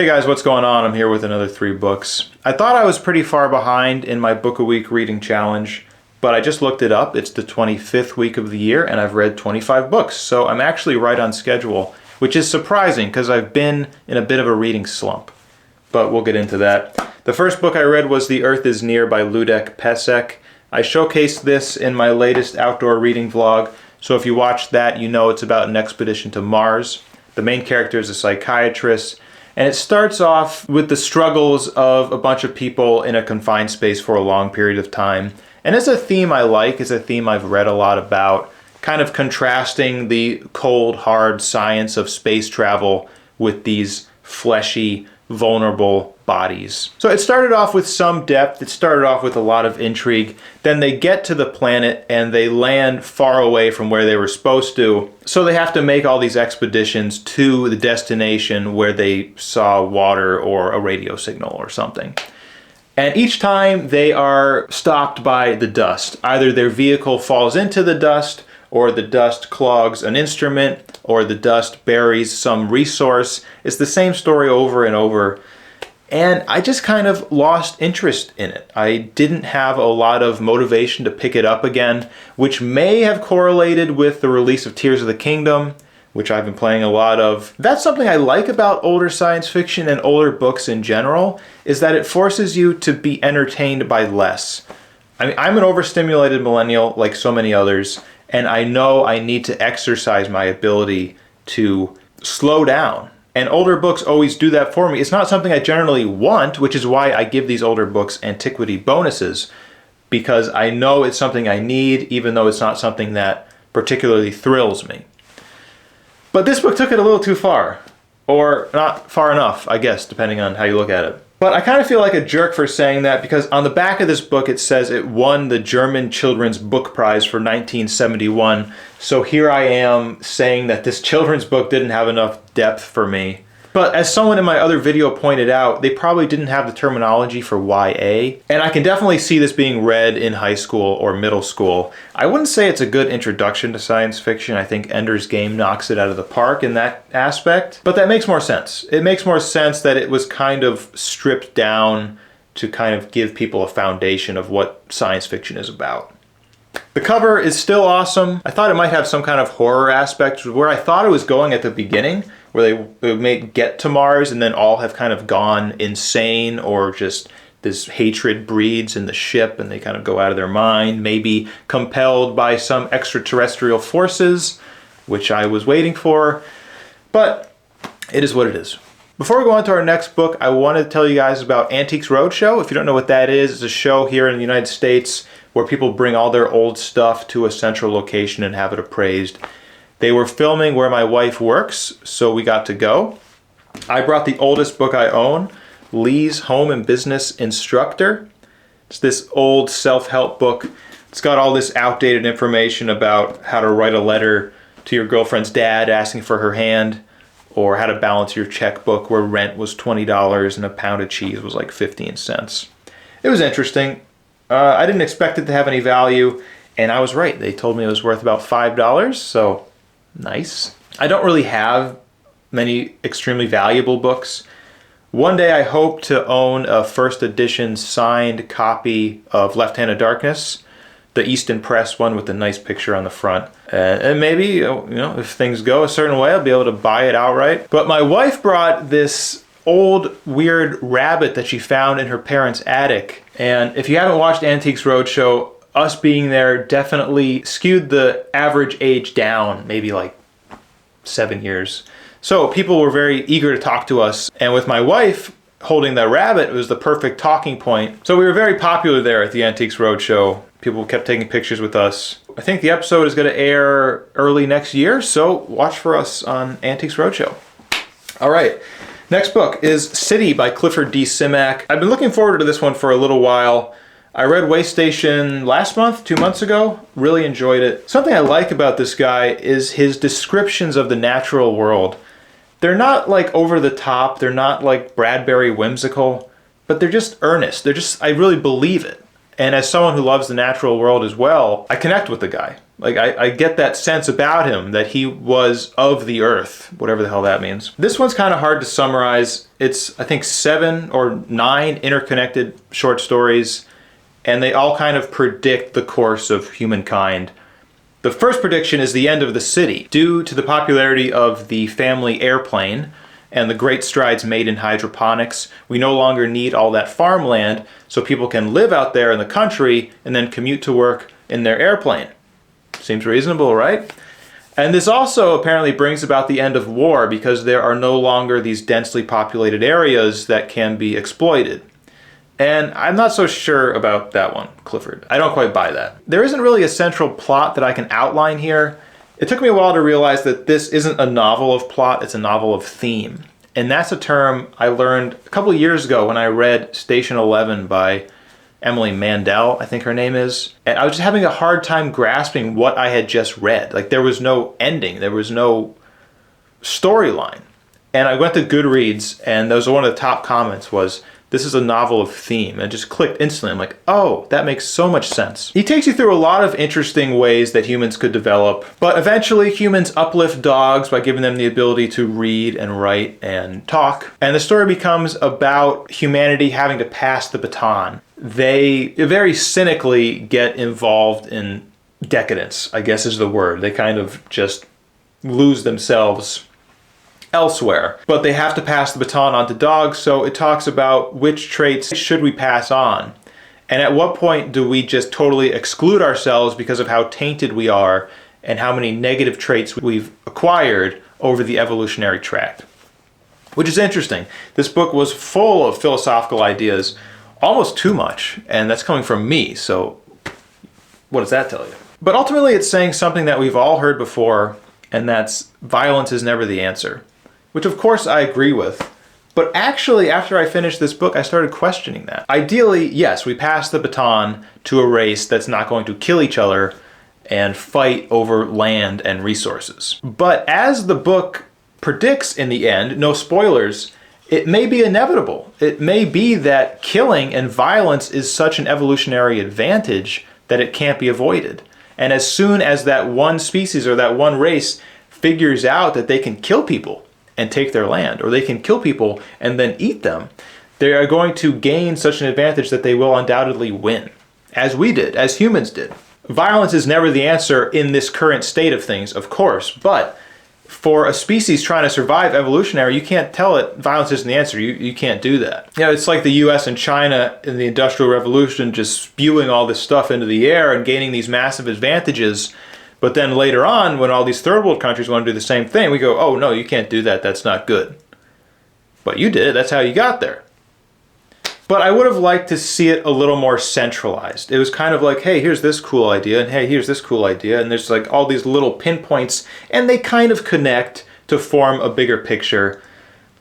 Hey guys, what's going on? I'm here with another 3 books. I thought I was pretty far behind in my book a week reading challenge, but I just looked it up. It's the 25th week of the year and I've read 25 books, so I'm actually right on schedule, which is surprising because I've been in a bit of a reading slump, but we'll get into that. The first book I read was The Earth is Near by Ludêk, Pešek. I showcased this in my latest outdoor reading vlog, so if you watched that, you know it's about an expedition to Mars. The main character is a psychiatrist, and it starts off with the struggles of a bunch of people in a confined space for a long period of time. And it's a theme I like, it's a theme I've read a lot about, kind of contrasting the cold, hard science of space travel with these fleshy, vulnerable bodies. So it started off with some depth, it started off with a lot of intrigue, then they get to the planet and they land far away from where they were supposed to, so they have to make all these expeditions to the destination where they saw water or a radio signal or something. And each time they are stopped by the dust. Either their vehicle falls into the dust, or the dust clogs an instrument, or the dust buries some resource. It's the same story over and over. And I just kind of lost interest in it. I didn't have a lot of motivation to pick it up again, which may have correlated with the release of Tears of the Kingdom, which I've been playing a lot of. That's something I like about older science fiction and older books in general, is that it forces you to be entertained by less. I mean, I'm an overstimulated millennial like so many others, and I know I need to exercise my ability to slow down. And older books always do that for me. It's not something I generally want, which is why I give these older books antiquity bonuses, because I know it's something I need, even though it's not something that particularly thrills me. But this book took it a little too far, or not far enough, I guess, depending on how you look at it. But I kind of feel like a jerk for saying that, because on the back of this book it says it won the German Children's Book Prize for 1971. So here I am saying that this children's book didn't have enough depth for me. But as someone in my other video pointed out, they probably didn't have the terminology for YA. And I can definitely see this being read in high school or middle school. I wouldn't say it's a good introduction to science fiction. I think Ender's Game knocks it out of the park in that aspect. But that makes more sense. It makes more sense that it was kind of stripped down to kind of give people a foundation of what science fiction is about. The cover is still awesome. I thought it might have some kind of horror aspect, where I thought it was going at the beginning, where they may get to Mars and then all have kind of gone insane, or just this hatred breeds in the ship and they kind of go out of their mind, maybe compelled by some extraterrestrial forces, which I was waiting for, but it is what it is. Before we go on to our next book, I wanted to tell you guys about Antiques Roadshow. If you don't know what that is, it's a show here in the United States where people bring all their old stuff to a central location and have it appraised. They were filming where my wife works, so we got to go. I brought the oldest book I own, Lee's Home and Business Instructor. It's this old self-help book. It's got all this outdated information about how to write a letter to your girlfriend's dad asking for her hand, or how to balance your checkbook where rent was $20 and a pound of cheese was like 15 cents. It was interesting. I didn't expect it to have any value, and I was right. They told me it was worth about $5, so nice. I don't really have many extremely valuable books. One day I hope to own a first edition signed copy of Left Hand of Darkness, the Easton Press one with the nice picture on the front. And maybe, you know, if things go a certain way, I'll be able to buy it outright. But my wife brought this old weird rabbit that she found in her parents' attic. And if you haven't watched Antiques Roadshow, us being there definitely skewed the average age down, maybe like 7 years. So people were very eager to talk to us. And with my wife holding that rabbit, it was the perfect talking point. So we were very popular there at the Antiques Roadshow. People kept taking pictures with us. I think the episode is going to air early next year, so watch for us on Antiques Roadshow. All right. Next book is City by Clifford D. Simak. I've been looking forward to this one for a little while. I read Waste Station last month, 2 months ago. Really enjoyed it. Something I like about this guy is his descriptions of the natural world. They're not like over the top. They're not like Bradbury whimsical, but they're just earnest. I really believe it. And as someone who loves the natural world as well, I connect with the guy. Like, I get that sense about him, that he was of the earth, whatever the hell that means. This one's kind of hard to summarize. It's, I think, 7 or 9 interconnected short stories, and they all kind of predict the course of humankind. The first prediction is the end of the city. Due to the popularity of the family airplane and the great strides made in hydroponics, we no longer need all that farmland, so people can live out there in the country and then commute to work in their airplane. Seems reasonable, right? And this also apparently brings about the end of war because there are no longer these densely populated areas that can be exploited. And I'm not so sure about that one, Clifford. I don't quite buy that. There isn't really a central plot that I can outline here. It took me a while to realize that this isn't a novel of plot, it's a novel of theme. And that's a term I learned a couple of years ago when I read Station 11 by Emily Mandel, I think her name is. And I was just having a hard time grasping what I had just read. Like, there was no ending, there was no storyline. And I went to Goodreads, and that was one of the top comments was, "This is a novel of theme." And it just clicked instantly. I'm like, oh, that makes so much sense. He takes you through a lot of interesting ways that humans could develop, but eventually humans uplift dogs by giving them the ability to read and write and talk. And the story becomes about humanity having to pass the baton. They very cynically get involved in decadence, I guess is the word. They kind of just lose themselves elsewhere, but they have to pass the baton on to dogs, so it talks about which traits should we pass on, and at what point do we just totally exclude ourselves because of how tainted we are and how many negative traits we've acquired over the evolutionary tract. Which is interesting. This book was full of philosophical ideas, almost too much, and that's coming from me, so what does that tell you? But ultimately it's saying something that we've all heard before, and that's violence is never the answer. Which of course I agree with, but actually after I finished this book I started questioning that. Ideally, yes, we pass the baton to a race that's not going to kill each other and fight over land and resources. But as the book predicts in the end, no spoilers, it may be inevitable. It may be that killing and violence is such an evolutionary advantage that it can't be avoided. And as soon as that one species or that one race figures out that they can kill people and take their land, or they can kill people and then eat them, they are going to gain such an advantage that they will undoubtedly win, as we did, as humans did. Violence is never the answer in this current state of things, of course, but for a species trying to survive evolutionary, you can't tell it violence isn't the answer. You can't do that. You know, it's like the US and China in the Industrial Revolution just spewing all this stuff into the air and gaining these massive advantages. But then later on, when all these third world countries want to do the same thing, we go, oh no, you can't do that, that's not good. But you did, that's how you got there. But I would have liked to see it a little more centralized. It was kind of like, hey, here's this cool idea, and hey, here's this cool idea, and there's like all these little pinpoints, and they kind of connect to form a bigger picture.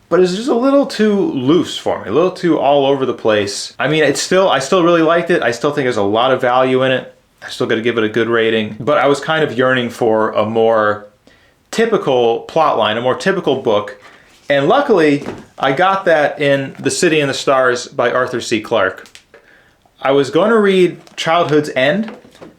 But it's just a little too loose for me, a little too all over the place. I mean, I still really liked it. I still think there's a lot of value in it. I still got to give it a good rating, but I was kind of yearning for a more typical plotline, a more typical book, and luckily I got that in The City and the Stars by Arthur C. Clarke. I was going to read Childhood's End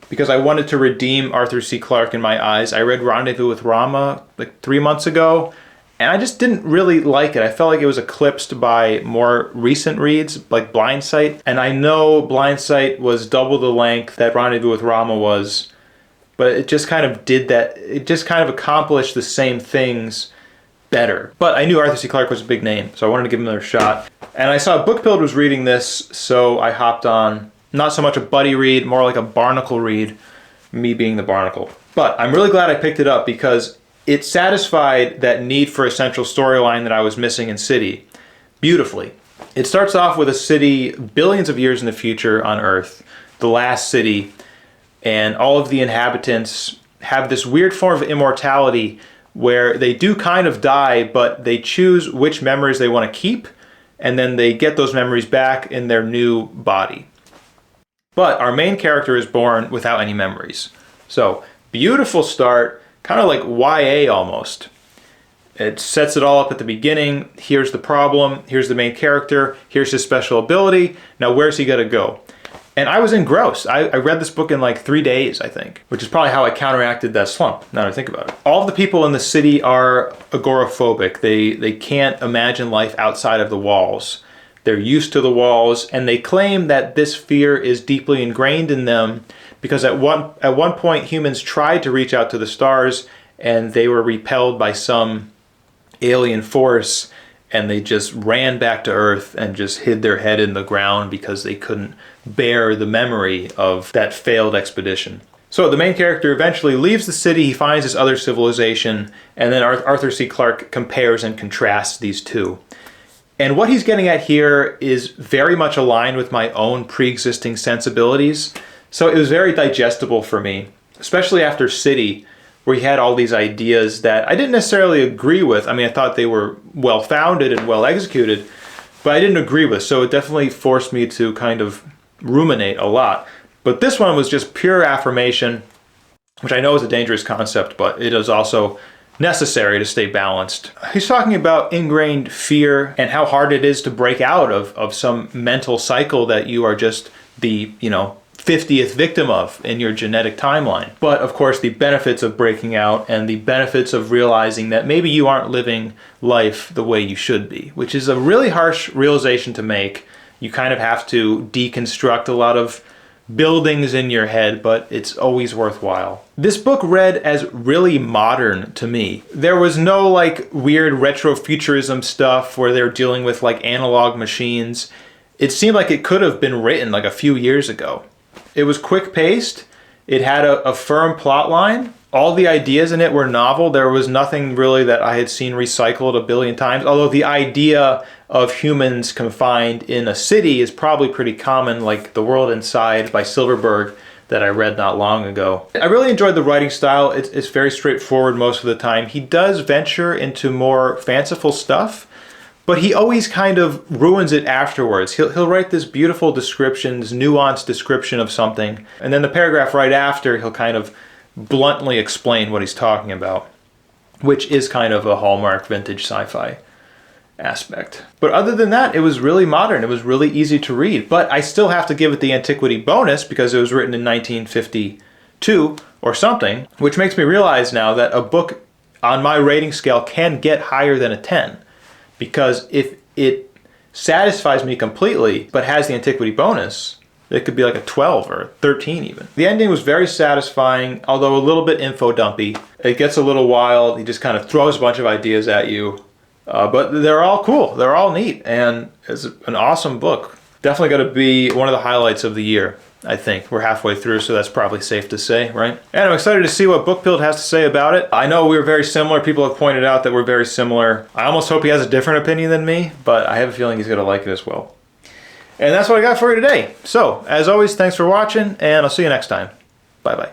because I wanted to redeem Arthur C. Clarke in my eyes. I read Rendezvous with Rama like 3 months ago, and I just didn't really like it. I felt like it was eclipsed by more recent reads, like Blind Sight. And I know Blind Sight was double the length that Rendezvous with Rama was, but it just kind of did that. It just kind of accomplished the same things better. But I knew Arthur C. Clarke was a big name, so I wanted to give him another shot. And I saw Bookpilled was reading this, so I hopped on. Not so much a buddy read, more like a barnacle read, me being the barnacle. But I'm really glad I picked it up because it satisfied that need for a central storyline that I was missing in City beautifully. It starts off with a city billions of years in the future on Earth, the last city, and all of the inhabitants have this weird form of immortality where they do kind of die, but they choose which memories they want to keep, and then they get those memories back in their new body. But our main character is born without any memories. So, beautiful start, kind of like YA almost. It sets it all up at the beginning. Here's the problem, here's the main character, here's his special ability, now where's he gonna go? And I was engrossed. I read this book in like 3 days, I think, which is probably how I counteracted that slump, now that I think about it. All of the people in the city are agoraphobic. They can't imagine life outside of the walls. They're used to the walls, and they claim that this fear is deeply ingrained in them because at one point humans tried to reach out to the stars and they were repelled by some alien force, and they just ran back to Earth and just hid their head in the ground because they couldn't bear the memory of that failed expedition. So the main character eventually leaves the city, he finds this other civilization, and then Arthur C. Clarke compares and contrasts these two. And what he's getting at here is very much aligned with my own pre-existing sensibilities. So it was very digestible for me, especially after City, where he had all these ideas that I didn't necessarily agree with. I mean, I thought they were well-founded and well-executed, but I didn't agree with. So it definitely forced me to kind of ruminate a lot. But this one was just pure affirmation, which I know is a dangerous concept, but it is also necessary to stay balanced. He's talking about ingrained fear and how hard it is to break out of some mental cycle that you are just the, 50th victim of in your genetic timeline. But of course, the benefits of breaking out and the benefits of realizing that maybe you aren't living life the way you should be, which is a really harsh realization to make. You kind of have to deconstruct a lot of buildings in your head, but it's always worthwhile. This book read as really modern to me. There was no like weird retrofuturism stuff where they're dealing with like analog machines. It seemed like it could have been written like a few years ago. It was quick-paced. It had a firm plot line. All the ideas in it were novel. There was nothing really that I had seen recycled a billion times, although the idea of humans confined in a city is probably pretty common, like The World Inside by Silverberg that I read not long ago. I really enjoyed the writing style. It's very straightforward most of the time. He does venture into more fanciful stuff, but he always kind of ruins it afterwards. He'll write this beautiful descriptions, nuanced description of something, and then the paragraph right after, he'll kind of bluntly explain what he's talking about, which is kind of a hallmark vintage sci-fi aspect. But other than that, it was really modern. It was really easy to read, but I still have to give it the antiquity bonus because it was written in 1952 or something, which makes me realize now that a book on my rating scale can get higher than a 10. Because if it satisfies me completely, but has the antiquity bonus, it could be like a 12 or a 13 even. The ending was very satisfying, although a little bit info dumpy. It gets a little wild. He just kind of throws a bunch of ideas at you. But they're all cool. They're all neat. And it's an awesome book. Definitely going to be one of the highlights of the year, I think. We're halfway through, so that's probably safe to say, right? And I'm excited to see what Bookpilled has to say about it. I know we're very similar. People have pointed out that we're very similar. I almost hope he has a different opinion than me, but I have a feeling he's going to like it as well. And that's what I got for you today. So, as always, thanks for watching, and I'll see you next time. Bye-bye.